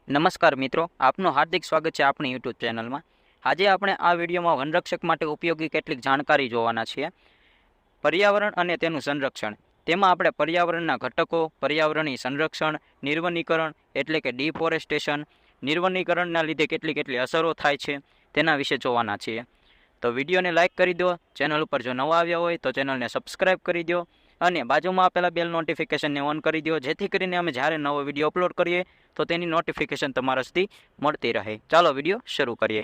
નમસ્કાર મિત્રો, આપનું હાર્દિક સ્વાગત છે આપણી યુટ્યુબ ચેનલમાં. આજે આપણે આ વિડીયોમાં વનરક્ષક માટે ઉપયોગી કેટલીક જાણકારી જોવાના છીએ. પર્યાવરણ અને તેનું સંરક્ષણ. તેમાં આપણે પર્યાવરણના ઘટકો, પર્યાવરણીય સંરક્ષણ, નિર્વનીકરણ એટલે કે ડિફોરેસ્ટેશન, નિર્વનીકરણના લીધે કેટલી અસરો થાય છે તેના વિશે જોવાના છીએ. તો વિડીયોને લાઇક કરી દો, ચેનલ ઉપર જો નવા આવ્યા હોય તો ચેનલને સબસ્ક્રાઈબ કરી દો અને બાજુમાં આપેલા બેલ નોટિફિકેશનને ઓન કરી દો, જેથી કરીને અમે જ્યારે નવો વિડીયો અપલોડ કરીએ તો તેની નોટિફિકેશન તમારા સુધી મળતી રહે. ચાલો વિડીયો શરૂ કરીએ.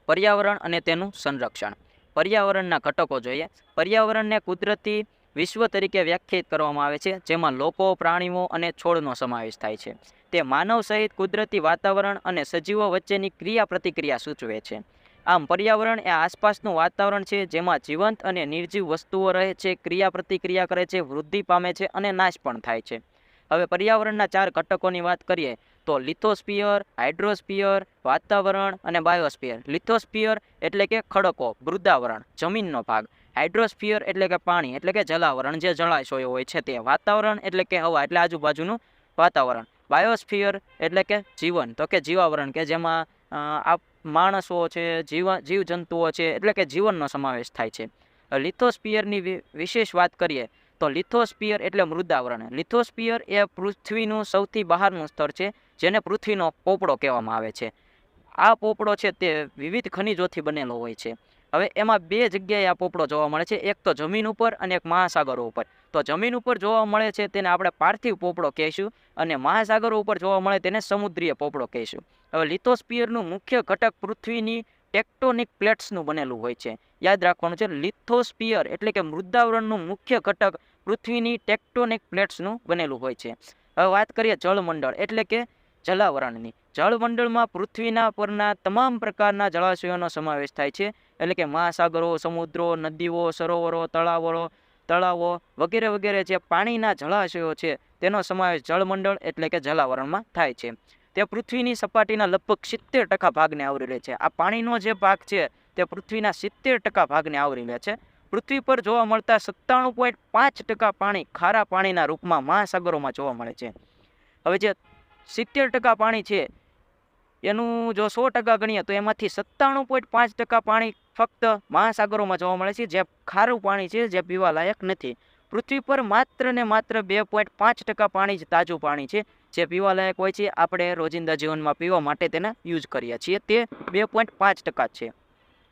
પર્યાવરણ અને તેનું સંરક્ષણ. પર્યાવરણના ઘટકો જોઈએ. પર્યાવરણને કુદરતી વિશ્વ તરીકે વ્યાખ્યાયિત કરવામાં આવે છે, જેમાં લોકો, પ્રાણીઓ અને છોડનો સમાવેશ થાય છે. તે માનવ સહિત કુદરતી વાતાવરણ અને સજીવો વચ્ચેની ક્રિયા પ્રતિક્રિયા સૂચવે છે. આમ પર્યાવરણ એ આસપાસનું વાતાવરણ છે, જેમાં જીવંત અને નિર્જીવ વસ્તુઓ રહે છે, ક્રિયા પ્રતિક્રિયા કરે છે, વૃદ્ધિ પામે છે અને નાશ પણ થાય છે. હવે પર્યાવરણના 4 ઘટકોની વાત કરીએ તો લિથોસ્ફિયર, હાઇડ્રોસ્ફિયર, વાતાવરણ અને બાયોસ્ફિયર. લિથોસ્ફિયર એટલે કે ખડકો, મૃદાવરણ, જમીનનો ભાગ. હાઇડ્રોસ્ફિયર એટલે કે પાણી એટલે કે જલાવરણ, જે જળાશયો હોય છે તે. વાતાવરણ એટલે કે હવા એટલે આજુબાજુનું વાતાવરણ. બાયોસ્ફિયર એટલે કે જીવન, તો કે જીવાવરણ, કે જેમાં માણસો છે, જીવજંતુઓ છે એટલે કે જીવનનો સમાવેશ થાય છે. લિથોસ્ફિયરની વિશેષ વાત કરીએ તો લિથોસ્ફિયર એટલે મૃદાવરણ. લિથોસ્ફિયર એ પૃથ્વીનું સૌથી બહારનું સ્તર છે, જેને પૃથ્વીનો પોપડો કહેવામાં આવે છે. આ પોપડો છે તે વિવિધ ખનિજોથી બનેલો હોય છે. હવે એમાં 2 જગ્યાએ આ પોપડો જોવા મળે છે, એક તો જમીન ઉપર અને એક મહાસાગરો ઉપર. તો જમીન ઉપર જોવા મળે છે તેને આપણે પાર્થિવ પોપડો કહીશું, અને મહાસાગરો ઉપર જોવા મળે તેને સમુદ્રીય પોપડો કહીશું. હવે લિથોસ્ફિયરનું મુખ્ય ઘટક પૃથ્વીની ટેક્ટોનિક પ્લેટ્સનું બનેલું હોય છે. યાદ રાખવાનું છે, લિથોસ્ફિયર એટલે કે મૃદાવરણનું મુખ્ય ઘટક પૃથ્વીની ટેક્ટોનિક પ્લેટ્સનું બનેલું હોય છે. હવે વાત કરીએ જળમંડળ એટલે કે જલાવરણની. જળમંડળમાં પૃથ્વીના પરના તમામ પ્રકારના જળાશયોનો સમાવેશ થાય છે, એટલે કે મહાસાગરો, સમુદ્રો, નદીઓ, સરોવરો, તળાવો વગેરે વગેરે જે પાણીના જળાશયો છે તેનો સમાવેશ જળમંડળ એટલે કે જલાવરણમાં થાય છે. તે પૃથ્વીની સપાટીના લગભગ 70% ભાગને આવરી લે છે. આ પાણીનો જે ભાગ છે તે પૃથ્વીના 70% ભાગને આવરી લે છે. પૃથ્વી પર જોવા મળતા 97.5% પાણી ખારા પાણીના રૂપમાં મહાસાગરોમાં જોવા મળે છે. હવે જે 70% પાણી છે એનું જો 100% ગણીએ તો એમાંથી 97.5% પાણી ફક્ત મહાસાગરોમાં જોવા મળે છે, જે ખારું પાણી છે, જે પીવા લાયક નથી. પૃથ્વી પર માત્ર ને માત્ર 2.5% પાણી જ તાજું પાણી છે, જે પીવા લાયક હોય છે. આપણે રોજિંદા જીવનમાં પીવા માટે તેને યુઝ કરીએ છીએ, તે 2.5% છે.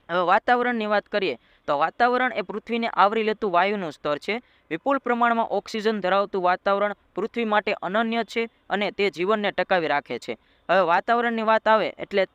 હવે વાતાવરણની વાત કરીએ તો વાતાવરણ એ પૃથ્વીને આવરી લેતું વાયુનું સ્તર છે. વિપુલ પ્રમાણમાં ઓક્સિજન ધરાવતું વાતાવરણ પૃથ્વી માટે અનન્ય છે અને તે જીવનને ટકાવી રાખે છે. હવે વાતાવરણની વાત આવે એટલે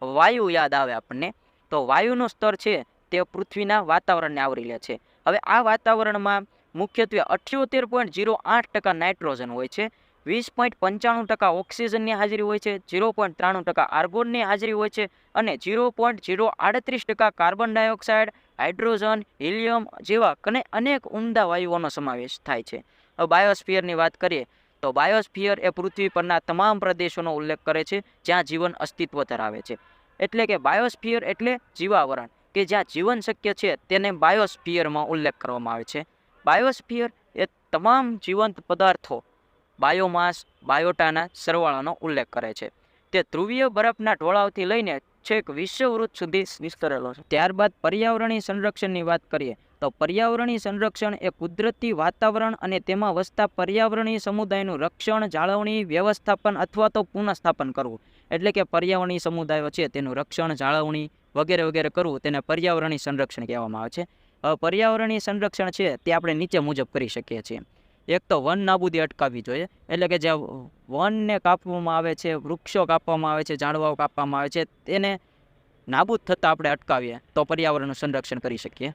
વાયુ યાદ આવે આપણને, તો વાયુનું સ્તર છે તે પૃથ્વીના વાતાવરણને આવરી લે છે. હવે આ વાતાવરણમાં મુખ્યત્વે 78.08% નાઇટ્રોજન હોય છે, 20.95% ઓક્સિજનની હાજરી હોય છે, 0.93% આર્ગોનની હાજરી હોય છે અને 0.038% કાર્બન ડાયોક્સાઇડ, હાઇડ્રોજન, હિલિયમ જેવા અનેક ઉમદા વાયુઓનો સમાવેશ થાય છે. હવે બાયોસ્ફિયરની વાત કરીએ તો બાયોસ્ફિયર એ પૃથ્વી પરના તમામ પ્રદેશોનો ઉલ્લેખ કરે છે જ્યાં જીવન અસ્તિત્વ ધરાવે છે. એટલે કે બાયોસ્ફિયર એટલે જીવાવરણ, કે જ્યાં જીવન શક્ય છે તેને બાયોસ્ફિયરમાં ઉલ્લેખ કરવામાં આવે છે. બાયોસ્ફિયર એ તમામ જીવંત પદાર્થો, બાયોમાસ, બાયોટાના સરવાળાનો ઉલ્લેખ કરે છે. તે ધ્રુવીય બરફના ઢોળાવથી લઈને છેક વિશ્વવૃત્ત સુધી વિસ્તરેલો છે. ત્યારબાદ પર્યાવરણીય સંરક્ષણની વાત કરીએ તો પર્યાવરણીય સંરક્ષણ એ કુદરતી વાતાવરણ અને તેમાં વસતા પર્યાવરણીય સમુદાયનું રક્ષણ, જાળવણી, વ્યવસ્થાપન અથવા તો પુનઃસ્થાપન કરવું. એટલે કે પર્યાવરણીય સમુદાયો છે તેનું રક્ષણ, જાળવણી વગેરે વગેરે કરવું, તેને પર્યાવરણીય સંરક્ષણ કહેવામાં આવે છે. પર્યાવરણીય સંરક્ષણ છે તે આપણે નીચે મુજબ કરી શકીએ છીએ. એક તો વન નાબૂદી અટકાવવી જોઈએ, એટલે કે જે વનને કાપવામાં આવે છે, વૃક્ષો કાપવામાં આવે છે, ઝાડવાઓ કાપવામાં આવે છે, તેને નાબૂદ થતાં આપણે અટકાવીએ તો પર્યાવરણનું સંરક્ષણ કરી શકીએ.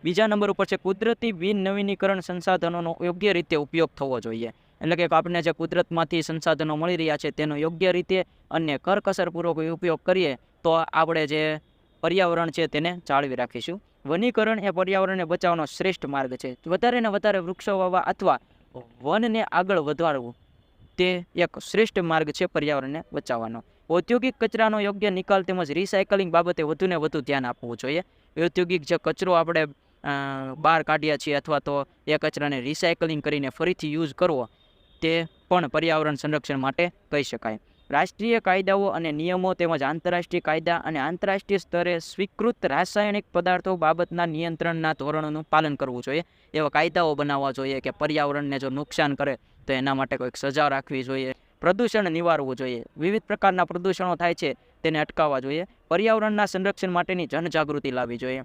બીજા નંબર ઉપર છે કુદરતી બિન નવીનીકરણ સંસાધનોનો યોગ્ય રીતે ઉપયોગ થવો જોઈએ. એટલે કે આપણે જે કુદરતમાંથી સંસાધનો મળી રહ્યા છે તેનો યોગ્ય રીતે અને કરકસરપૂર્વક ઉપયોગ કરીએ તો આપણે જે પર્યાવરણ છે તેને જાળવી રાખીશું. વનીકરણ એ પર્યાવરણને બચાવવાનો શ્રેષ્ઠ માર્ગ છે. વધારે ને વધારે વૃક્ષો વાવવા અથવા વનને આગળ વધારવું તે એક શ્રેષ્ઠ માર્ગ છે પર્યાવરણને બચાવવાનો. ઔદ્યોગિક કચરાનો યોગ્ય નિકાલ તેમજ રિસાયકલિંગ બાબતે વધુને વધુ ધ્યાન આપવું જોઈએ. ઔદ્યોગિક જે કચરો આપણે બહાર કાઢ્યા છીએ અથવા તો એ કચરાને રિસાયકલિંગ કરીને ફરીથી યુઝ કરવો તે પણ પર્યાવરણ સંરક્ષણ માટે કહી શકાય. રાષ્ટ્રીય કાયદાઓ અને નિયમો તેમજ આંતરરાષ્ટ્રીય કાયદા અને આંતરરાષ્ટ્રીય સ્તરે સ્વીકૃત રાસાયણિક પદાર્થો બાબતના નિયંત્રણના ધોરણોનું પાલન કરવું જોઈએ. એવા કાયદાઓ બનાવવા જોઈએ કે પર્યાવરણને જો નુકસાન કરે તો એના માટે કોઈક સજા રાખવી જોઈએ. પ્રદૂષણ નિવારવું જોઈએ. વિવિધ પ્રકારના પ્રદૂષણો થાય છે તેને અટકાવવા જોઈએ. પર્યાવરણના સંરક્ષણ માટેની જનજાગૃતિ લાવવી જોઈએ.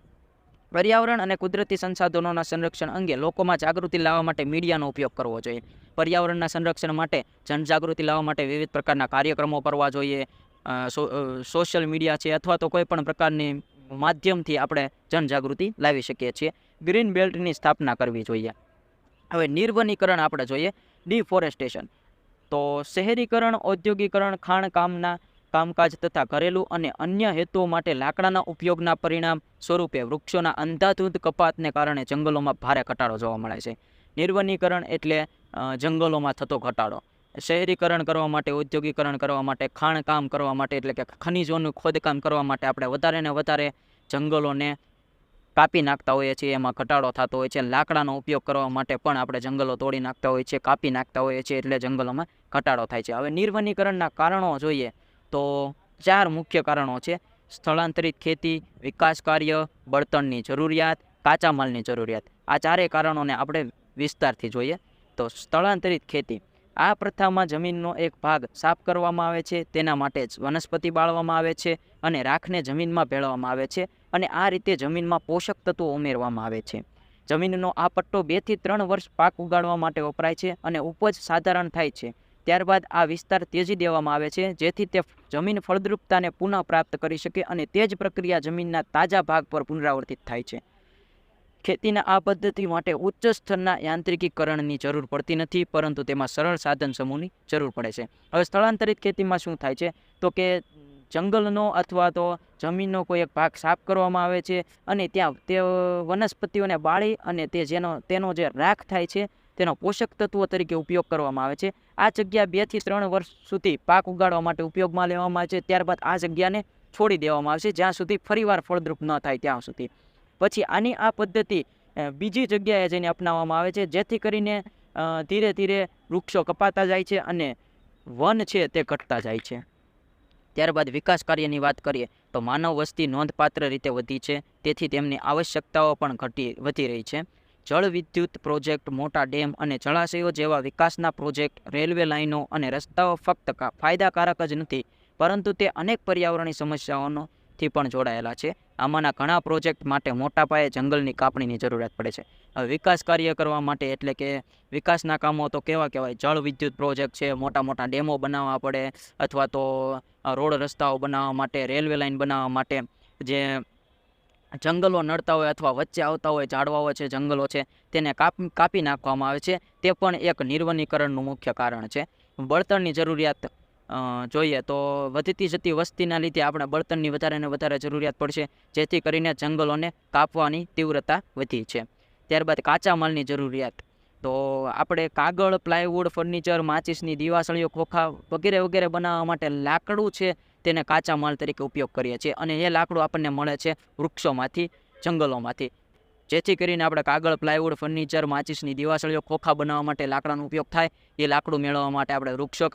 પર્યાવરણ અને કુદરતી સંસાધનોના સંરક્ષણ અંગે લોકોમાં જાગૃતિ લાવવા માટે મીડિયાનો ઉપયોગ કરવો જોઈએ. પર્યાવરણના સંરક્ષણ માટે જનજાગૃતિ લાવવા માટે વિવિધ પ્રકારના કાર્યક્રમો કરવા જોઈએ. સોશિયલ મીડિયા છે અથવા તો કોઈ પણ પ્રકારની માધ્યમથી આપણે જનજાગૃતિ લાવી શકીએ છીએ. ગ્રીન બેલ્ટની સ્થાપના કરવી જોઈએ. હવે નિર્વનીકરણ આપણે જોઈએ. ડિફોરેસ્ટેશન તો શહેરીકરણ, ઔદ્યોગિકરણ, ખાણકામના કામકાજ તથા ઘરેલું અને અન્ય હેતુઓ માટે લાકડાના ઉપયોગના પરિણામ સ્વરૂપે વૃક્ષોના અંધાધૂંધ કપાતને કારણે જંગલોમાં ભારે ઘટાડો જોવા મળે છે. નિર્વનીકરણ એટલે જંગલોમાં થતો ઘટાડો. શહેરીકરણ કરવા માટે, ઔદ્યોગિકરણ કરવા માટે, ખાણકામ કરવા માટે એટલે કે ખનિજોનું ખોદકામ કરવા માટે આપણે વધારે ને વધારે જંગલોને કાપી નાખતા હોઈએ છીએ, એમાં ઘટાડો થતો હોય છે. લાકડાનો ઉપયોગ કરવા માટે પણ આપણે જંગલો તોડી નાખતા હોઈએ છીએ, કાપી નાખતા હોઈએ છીએ, એટલે જંગલોમાં ઘટાડો થાય છે. હવે નિર્વનીકરણના કારણો જોઈએ તો 4 મુખ્ય કારણો છે. સ્થળાંતરિત ખેતી, વિકાસ કાર્ય, બળતણની જરૂરિયાત, કાચા માલની જરૂરિયાત. આ 4 કારણોને આપણે વિસ્તારથી જોઈએ. તો સ્થળાંતરિત ખેતી, આ પ્રથામાં જમીનનો એક ભાગ સાફ કરવામાં આવે છે, તેના માટે જ વનસ્પતિ બાળવામાં આવે છે અને રાખને જમીનમાં ભેળવવામાં આવે છે અને આ રીતે જમીનમાં પોષક તત્વો ઉમેરવામાં આવે છે. જમીનનો આ પટ્ટો 2 થી 3 વર્ષ પાક ઉગાડવા માટે વપરાય છે અને ઉપજ સાધારણ થાય છે. ત્યારબાદ આ વિસ્તાર ત્યજી દેવામાં આવે છે જેથી તે જમીન ફળદ્રુપતાને પુનઃ પ્રાપ્ત કરી શકે અને તે જ પ્રક્રિયા જમીનના તાજા ભાગ પર પુનરાવર્તિત થાય છે. ખેતીના આ પદ્ધતિ માટે ઉચ્ચ સ્તરના યાંત્રિકીકરણની જરૂર પડતી નથી, પરંતુ તેમાં સરળ સાધન સમૂહની જરૂર પડે છે. હવે સ્થળાંતરિત ખેતીમાં શું થાય છે તો કે જંગલનો અથવા તો જમીનનો કોઈ એક ભાગ સાફ કરવામાં આવે છે અને ત્યાં તે વનસ્પતિઓને બાળી અને તેનો જે રાખ થાય છે તેનો પોષક તત્વો તરીકે ઉપયોગ કરવામાં આવે છે. આ જગ્યા 2 થી 3 વર્ષ સુધી પાક ઉગાડવા માટે ઉપયોગમાં લેવામાં આવે છે. ત્યારબાદ આ જગ્યાને છોડી દેવામાં આવે છે જ્યાં સુધી ફરીવાર ફળદ્રુપ ન થાય ત્યાં સુધી. પછી આની આ પદ્ધતિ બીજી જગ્યાએ જઈને અપનાવવામાં આવે છે જેથી કરીને ધીરે ધીરે વૃક્ષો કપાતા જાય છે અને વન છે તે ઘટતા જાય છે. ત્યારબાદ વિકાસ કાર્યની વાત કરીએ તો માનવ વસ્તી નોંધપાત્ર રીતે વધી છે, તેથી તેમની આવશ્યકતાઓ પણ વધી રહી છે. જળ વિદ્યુત પ્રોજેક્ટ, મોટા ડેમ અને જળાશયો જેવા વિકાસના પ્રોજેક્ટ, રેલવે લાઇનો અને રસ્તાઓ ફક્ત ફાયદાકારક જ નથી, પરંતુ તે અનેક પર્યાવરણીય સમસ્યાઓથી પણ જોડાયેલા છે. આમાંના ઘણા પ્રોજેક્ટ માટે મોટા પાયે જંગલની કાપણીની જરૂરિયાત પડે છે. હવે વિકાસ કાર્ય કરવા માટે એટલે કે વિકાસના કામો તો કેવા કહેવાય, જળ વિદ્યુત પ્રોજેક્ટ છે, મોટા મોટા ડેમો બનાવવા પડે અથવા તો રોડ રસ્તાઓ બનાવવા માટે, રેલવે લાઇન બનાવવા માટે જે જંગલો નડતા હોય અથવા વચ્ચે આવતા હોય ઝાડવાઓ છે, જંગલો છે, તેને કાપી નાખવામાં આવે છે. તે પણ એક નિર્વનીકરણનું મુખ્ય કારણ છે. બળતણની જરૂરિયાત જોઈએ તો વધતી જતી વસ્તીના લીધે આપણે બળતણની વધારે ને વધારે જરૂરિયાત પડશે, જેથી કરીને જંગલોને કાપવાની તીવ્રતા વધી છે. ત્યારબાદ કાચા માલની જરૂરિયાત, તો આપણે કાગળ, પ્લાયવુડ, ફર્નિચર, માચીસની દિવાસળીઓ, ખોખા વગેરે વગેરે બનાવવા માટે લાકડું છે તેને કાચા માલ તરીકે ઉપયોગ કરીએ છીએ અને એ લાકડું આપણને મળે છે વૃક્ષોમાંથી, જંગલોમાંથી. જેથી કરીને આપણે કાગળ, પ્લાયવુડ, ફર્નિચર, માચીસની દિવાસળીઓ, ખોખા બનાવવા માટે લાકડાનો ઉપયોગ થાય. એ લાકડું મેળવવા માટે આપણે વૃક્ષો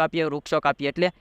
કાપીએ એટલે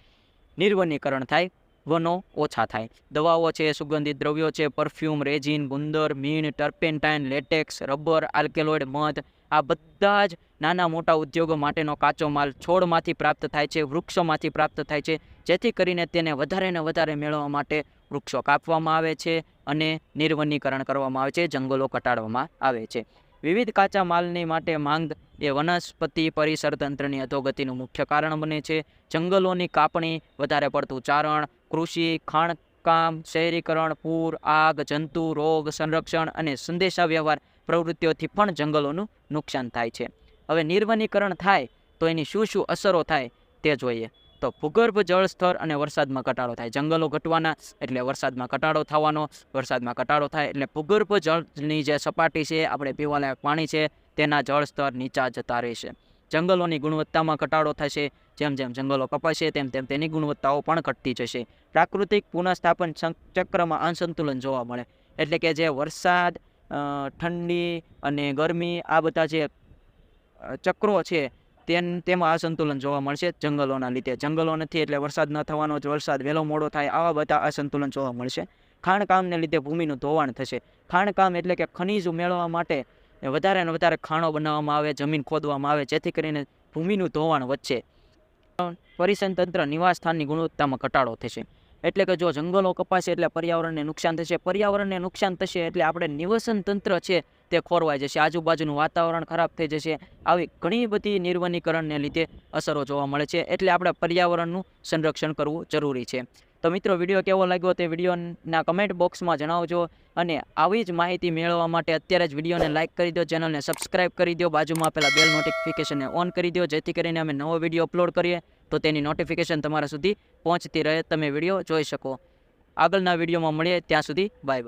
નિર્વનીકરણ થાય, વનો ઓછા થાય. દવાઓ છે, સુગંધિત દ્રવ્યો છે, પરફ્યુમ, રેઝિન, ગુંદર, મીણ, ટર્પેન્ટાઇન, લેટેક્સ, રબર, આલ્કેલોઇડ, મધ, આ બધા જ નાના મોટા ઉદ્યોગો માટેનો કાચો માલ છોડમાંથી પ્રાપ્ત થાય છે, વૃક્ષોમાંથી પ્રાપ્ત થાય છે. જેથી કરીને તેને વધારે ને વધારે મેળવવા માટે વૃક્ષો કાપવામાં આવે છે અને નિર્વનીકરણ કરવામાં આવે છે, જંગલો ઘટાડવામાં આવે છે. વિવિધ કાચા માલની માટે માંગ એ વનસ્પતિ પરિસર તંત્રની અધોગતિનું મુખ્ય કારણ બને છે. જંગલોની કાપણી, વધારે પડતું ચારણ, કૃષિ, ખાણકામ, શહેરીકરણ, પૂર, આગ, જંતુ રોગ, સંરક્ષણ અને સંદેશા વ્યવહાર પ્રવૃત્તિઓથી પણ જંગલોનું નુકસાન થાય છે. હવે નિર્વનીકરણ થાય તો એની શું શું અસરો થાય તે જોઈએ. તો ભૂગર્ભ જળ સ્તર અને વરસાદમાં ઘટાડો થાય. જંગલો ઘટવાના એટલે વરસાદમાં ઘટાડો થવાનો, વરસાદમાં ઘટાડો થાય એટલે ભૂગર્ભ જળની જે સપાટી છે, આપણે પીવાલાયક પાણી છે, તેના જળ સ્તર નીચા જતા રહેશે. જંગલોની ગુણવત્તામાં ઘટાડો થશે. જેમ જેમ જંગલો કપાશે તેમ તેમ તેની ગુણવત્તાઓ પણ ઘટતી જશે. પ્રાકૃતિક પુનઃસ્થાપન ચક્રમાં અસંતુલન જોવા મળે, એટલે કે જે વરસાદ, ઠંડી અને ગરમી, આ બધા જે ચક્રો છે તેમાં અસંતુલન જોવા મળશે જંગલોના લીધે. જંગલો નથી એટલે વરસાદ ન થવાનો, વરસાદ વહેલો મોડો થાય, આવા બધા અસંતુલન જોવા મળશે. ખાણકામને લીધે ભૂમિનું ધોવાણ થશે. ખાણકામ એટલે કે ખનિજ મેળવવા માટે વધારે ને વધારે ખાણો બનાવવામાં આવે, જમીન ખોદવામાં આવે, જેથી કરીને ભૂમિનું ધોવાણ વધશે. પરિવહન તંત્ર નિવાસ સ્થાનની ગુણવત્તામાં ઘટાડો થશે. એટલે કે જો જંગલો કપાશે એટલે પર્યાવરણને નુકસાન થશે. પર્યાવરણને નુકસાન થશે એટલે આપણે નિવસન તંત્ર છે તે ખોરવાઈ જશે, આજુબાજુનું વાતાવરણ ખરાબ થઈ જશે. આવી ઘણી બધી નિર્વનીકરણને લીધે અસરો જોવા મળે છે. એટલે આપણે પર્યાવરણનું સંરક્ષણ કરવું જરૂરી છે. તો મિત્રો, વિડીયો કેવો લાગ્યો તે વિડીયોના કમેન્ટ બોક્સમાં જણાવજો. અને આવી જ માહિતી મેળવવા માટે અત્યારે જ વિડીયોને લાઇક કરી દો, ચેનલને સબસ્ક્રાઇબ કરી દો, બાજુમાં આપેલા બેલ નોટિફિકેશનને ઓન કરી દો, જેથી કરીને અમે નવો વિડીયો અપલોડ કરીએ તો તેની નોટિફિકેશન તમારા સુધી પહોંચતી રહે, તમે વિડીયો જોઈ શકો. આગળના વિડીયોમાં મળીએ, ત્યાં સુધી બાય.